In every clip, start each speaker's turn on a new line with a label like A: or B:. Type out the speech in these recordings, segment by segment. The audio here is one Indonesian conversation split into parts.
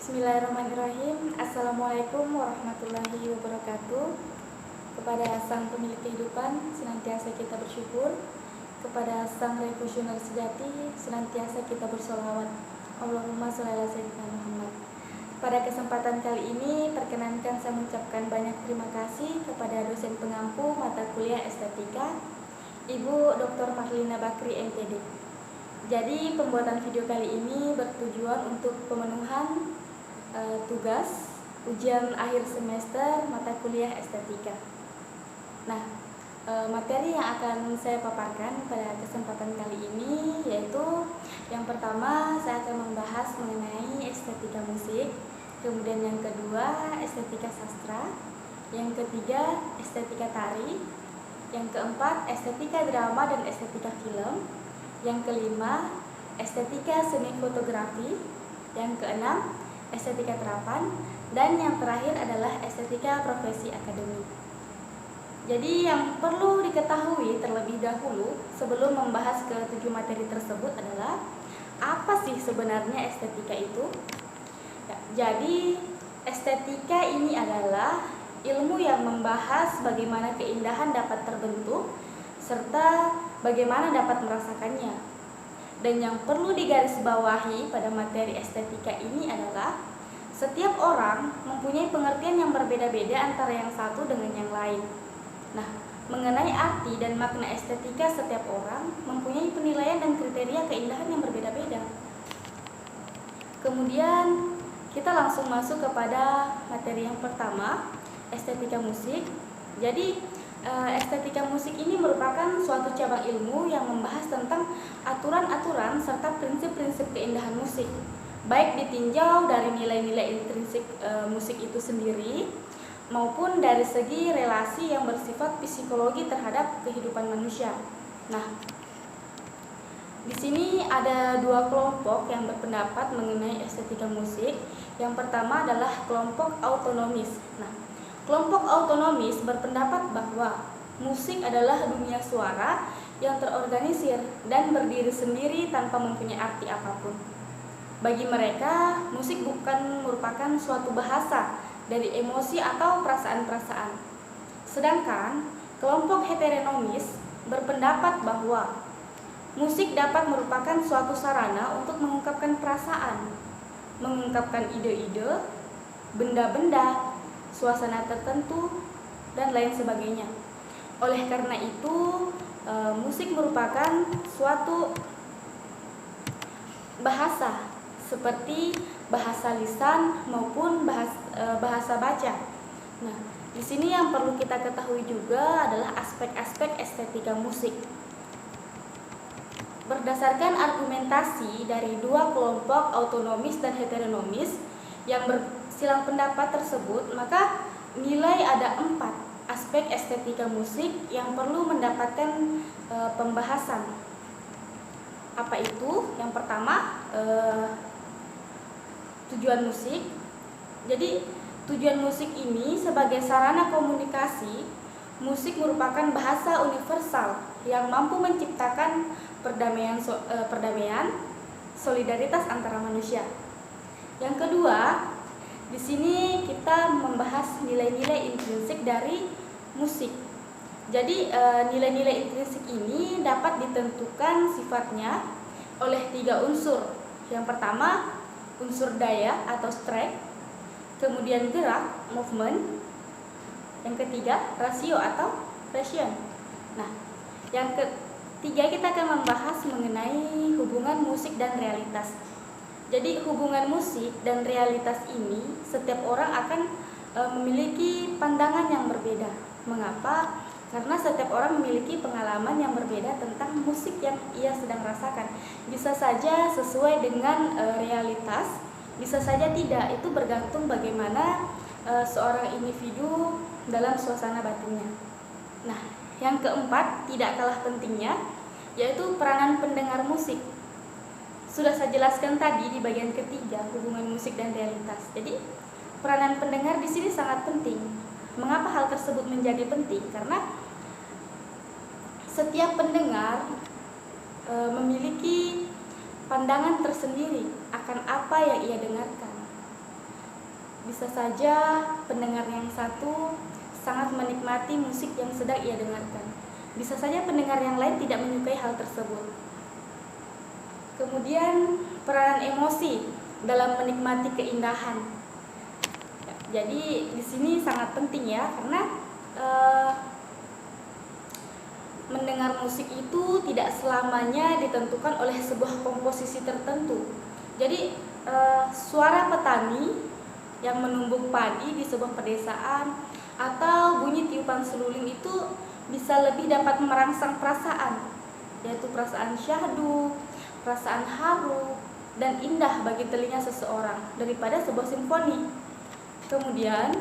A: Bismillahirrahmanirrahim. Assalamualaikum warahmatullahi wabarakatuh. Kepada sang pemilik kehidupan, senantiasa kita bersyukur. Kepada sang revolusioner sejati, senantiasa kita bersolawat. Allahumma sholli ala sayyidina Muhammad. Pada kesempatan kali ini, perkenankan saya mengucapkan banyak terima kasih kepada dosen pengampu mata kuliah estetika, Ibu Dr. Marlina Bakri, MPD. Jadi pembuatan video kali ini bertujuan untuk pemenuhan tugas ujian akhir semester mata kuliah estetika. Nah, materi yang akan saya paparkan pada kesempatan kali ini yaitu yang pertama saya akan membahas mengenai estetika musik, kemudian yang kedua estetika sastra, yang ketiga estetika tari, yang keempat estetika drama dan estetika film, yang kelima estetika seni fotografi, yang keenam estetika terapan, dan yang terakhir adalah estetika profesi akademik. Jadi yang perlu diketahui terlebih dahulu sebelum membahas ke-7 materi tersebut adalah apa sih sebenarnya estetika itu? Ya, jadi estetika ini adalah ilmu yang membahas bagaimana keindahan dapat terbentuk serta bagaimana dapat merasakannya. Dan yang perlu digarisbawahi pada materi estetika ini adalah setiap orang mempunyai pengertian yang berbeda-beda antara yang satu dengan yang lain. Nah, mengenai arti dan makna estetika setiap orang mempunyai penilaian dan kriteria keindahan yang berbeda-beda. Kemudian kita langsung masuk kepada materi yang pertama, estetika musik. Jadi estetika musik ini merupakan suatu cabang ilmu yang membahas tentang aturan-aturan serta prinsip-prinsip keindahan musik, baik ditinjau dari nilai-nilai intrinsik musik itu sendiri maupun dari segi relasi yang bersifat psikologi terhadap kehidupan manusia. Nah, di sini ada dua kelompok yang berpendapat mengenai estetika musik. Yang pertama adalah kelompok autonomis. Nah, kelompok autonomis berpendapat bahwa musik adalah dunia suara yang terorganisir dan berdiri sendiri tanpa mempunyai arti apapun. Bagi mereka, musik bukan merupakan suatu bahasa dari emosi atau perasaan-perasaan. Sedangkan kelompok heteronomis berpendapat bahwa musik dapat merupakan suatu sarana untuk mengungkapkan perasaan, mengungkapkan ide-ide, benda-benda, suasana tertentu, dan lain sebagainya. Oleh karena itu, musik merupakan suatu bahasa seperti bahasa lisan maupun bahasa baca. Nah, di sini yang perlu kita ketahui juga adalah aspek-aspek estetika musik. Berdasarkan argumentasi dari dua kelompok autonomis dan heteronomis yang bersilang pendapat tersebut, maka nilai ada 4 aspek estetika musik yang perlu mendapatkan pembahasan. Apa itu? Yang pertama, tujuan musik. Jadi tujuan musik ini sebagai sarana komunikasi, musik merupakan bahasa universal yang mampu menciptakan perdamaian, solidaritas antara manusia. Yang kedua, di sini kita membahas nilai-nilai intrinsik dari musik. Jadi nilai-nilai intrinsik ini dapat ditentukan sifatnya oleh 3 unsur. Yang pertama, unsur daya atau strength, kemudian gerak, movement, yang ketiga rasio atau passion. Nah, yang ketiga kita akan membahas mengenai hubungan musik dan realitas. Jadi hubungan musik dan realitas ini setiap orang akan memiliki pandangan yang berbeda. Mengapa? Karena setiap orang memiliki pengalaman yang berbeda tentang musik yang ia sedang rasakan. Bisa saja sesuai dengan realitas, bisa saja tidak. Itu bergantung bagaimana seorang individu dalam suasana batinnya. Nah, yang keempat tidak kalah pentingnya yaitu peranan pendengar musik. Sudah saya jelaskan tadi di bagian ketiga, hubungan musik dan realitas. Jadi peranan pendengar di sini sangat penting. Mengapa hal tersebut menjadi penting? Karena setiap pendengar memiliki pandangan tersendiri akan apa yang ia dengarkan. Bisa saja pendengar yang satu sangat menikmati musik yang sedang ia dengarkan. Bisa saja pendengar yang lain tidak menyukai hal tersebut. Kemudian peranan emosi dalam menikmati keindahan. Jadi di sini sangat penting ya, karena mendengar musik itu tidak selamanya ditentukan oleh sebuah komposisi tertentu. Jadi suara petani yang menumbuk padi di sebuah pedesaan atau bunyi tiupan seruling itu bisa lebih dapat merangsang perasaan, yaitu perasaan syahdu, perasaan haru dan indah bagi telinga seseorang daripada sebuah simfoni. Kemudian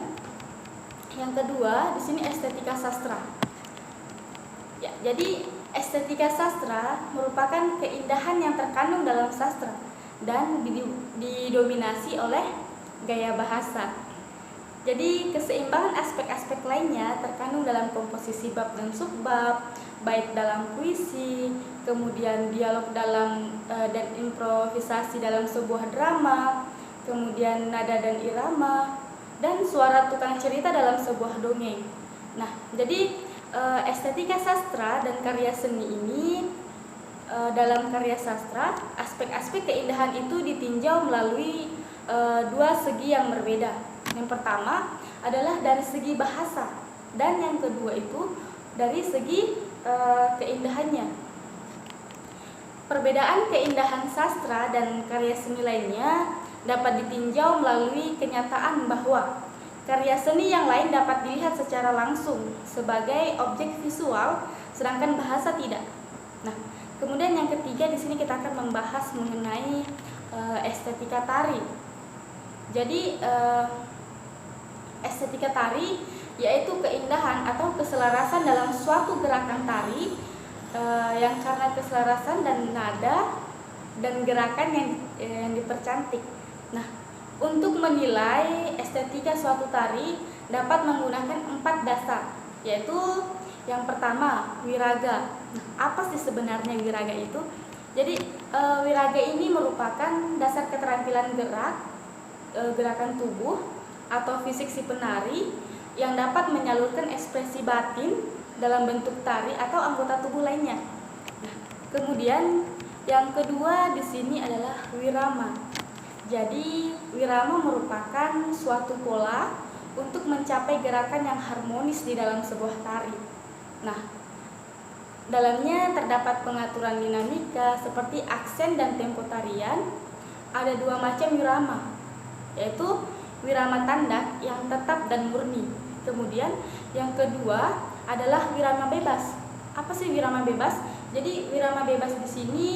A: yang kedua di sini estetika sastra. Ya, jadi estetika sastra merupakan keindahan yang terkandung dalam sastra dan didominasi oleh gaya bahasa. Jadi keseimbangan aspek-aspek lainnya terkandung dalam komposisi bab dan subbab, bait dalam puisi, kemudian dialog dalam dan improvisasi dalam sebuah drama, kemudian nada dan irama, dan suara tukang cerita dalam sebuah dongeng. Nah, jadi estetika sastra dan karya seni ini, dalam karya sastra, aspek-aspek keindahan itu ditinjau melalui dua segi yang berbeda. Yang pertama adalah dari segi bahasa, dan yang kedua itu dari segi keindahannya. Perbedaan keindahan sastra dan karya seni lainnya dapat ditinjau melalui kenyataan bahwa karya seni yang lain dapat dilihat secara langsung sebagai objek visual, sedangkan bahasa tidak. Nah, kemudian yang ketiga di sini kita akan membahas mengenai estetika tari. Jadi estetika tari yaitu keindahan atau keselarasan dalam suatu gerakan tari yang karena keselarasan dan nada dan gerakan yang dipercantik. Nah, untuk menilai estetika suatu tari dapat menggunakan 4 dasar, yaitu yang pertama wiraga. Nah, apa sih sebenarnya wiraga itu? Jadi wiraga ini merupakan dasar keterampilan gerakan tubuh atau fisik si penari yang dapat menyalurkan ekspresi batin dalam bentuk tari atau anggota tubuh lainnya. Nah, kemudian yang kedua di sini adalah wirama. Jadi wirama merupakan suatu pola untuk mencapai gerakan yang harmonis di dalam sebuah tari. Nah, dalamnya terdapat pengaturan dinamika seperti aksen dan tempo tarian. Ada 2 macam wirama, yaitu wirama tandak yang tetap dan murni. Kemudian yang kedua adalah wirama bebas. Apa sih wirama bebas? Jadi wirama bebas di sini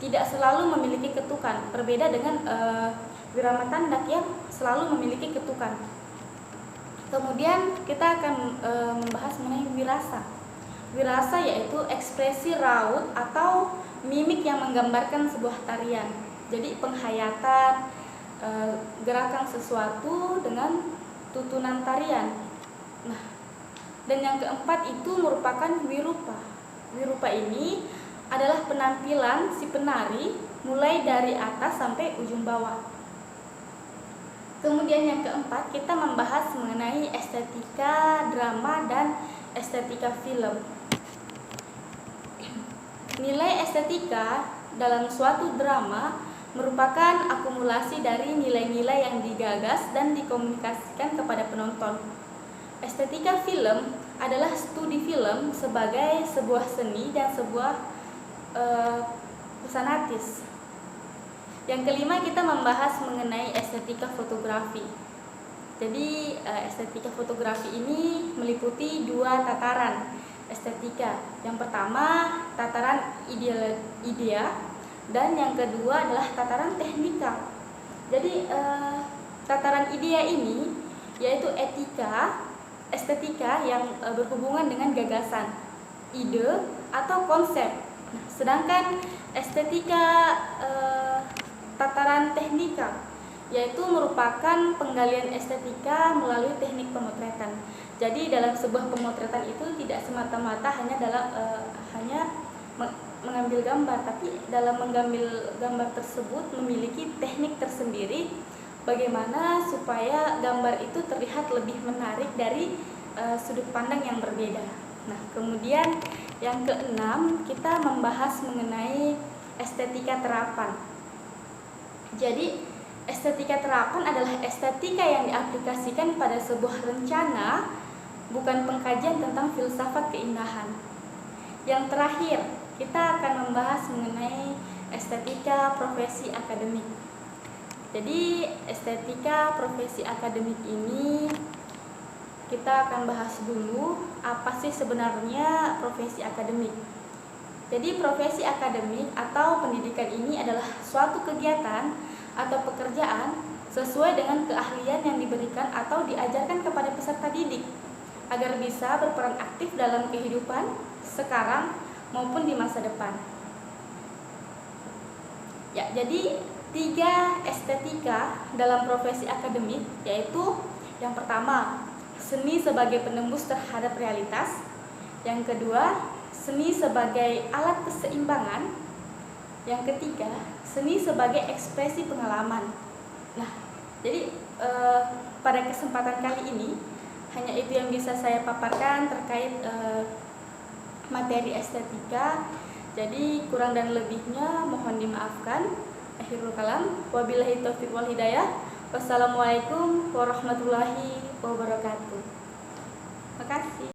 A: tidak selalu memiliki ketukan, berbeda dengan wirama tandak yang selalu memiliki ketukan. Kemudian kita akan membahas mengenai wirasa. Wirasa yaitu ekspresi raut atau mimik yang menggambarkan sebuah tarian. Jadi penghayatan gerakan sesuatu dengan tutunan tarian. Nah, dan yang keempat itu merupakan wirupa. Wirupa ini adalah penampilan si penari mulai dari atas sampai ujung bawah. Kemudian yang keempat kita membahas mengenai estetika drama dan estetika film. Nilai estetika dalam suatu drama merupakan akumulasi dari nilai-nilai yang digagas dan dikomunikasikan kepada penonton. Estetika film adalah studi film sebagai sebuah seni dan sebuah pusanatis. Yang kelima kita membahas mengenai estetika fotografi. Jadi estetika fotografi ini meliputi 2 tataran estetika. Yang pertama tataran idea dan yang kedua adalah tataran teknikal. Jadi tataran idea ini yaitu estetika yang berhubungan dengan gagasan, ide atau konsep. Nah, sedangkan estetika tataran teknikal yaitu merupakan penggalian estetika melalui teknik pemotretan. Jadi dalam sebuah pemotretan itu tidak semata-mata hanya mengambil gambar, tapi dalam mengambil gambar tersebut memiliki teknik tersendiri bagaimana supaya gambar itu terlihat lebih menarik dari sudut pandang yang berbeda. Nah, kemudian yang keenam, kita membahas mengenai estetika terapan. Jadi, estetika terapan adalah estetika yang diaplikasikan pada sebuah rencana, bukan pengkajian tentang filsafat keindahan. Yang terakhir, kita akan membahas mengenai estetika profesi akademik. Jadi, estetika profesi akademik ini kita akan bahas dulu apa sih sebenarnya profesi akademik. Jadi, profesi akademik atau pendidikan ini adalah suatu kegiatan atau pekerjaan sesuai dengan keahlian yang diberikan atau diajarkan kepada peserta didik agar bisa berperan aktif dalam kehidupan sekarang maupun di masa depan. Ya, jadi 3 estetika dalam profesi akademik, yaitu yang pertama, seni sebagai penembus terhadap realitas. Yang kedua, seni sebagai alat keseimbangan. Yang ketiga, seni sebagai ekspresi pengalaman. Nah, jadi pada kesempatan kali ini hanya itu yang bisa saya paparkan terkait materi estetika. Jadi kurang dan lebihnya mohon dimaafkan. Akhirul kalam, wabillahi taufiq wal hidayah. Wassalamualaikum warahmatullahi wabarakatuh. Terima kasih.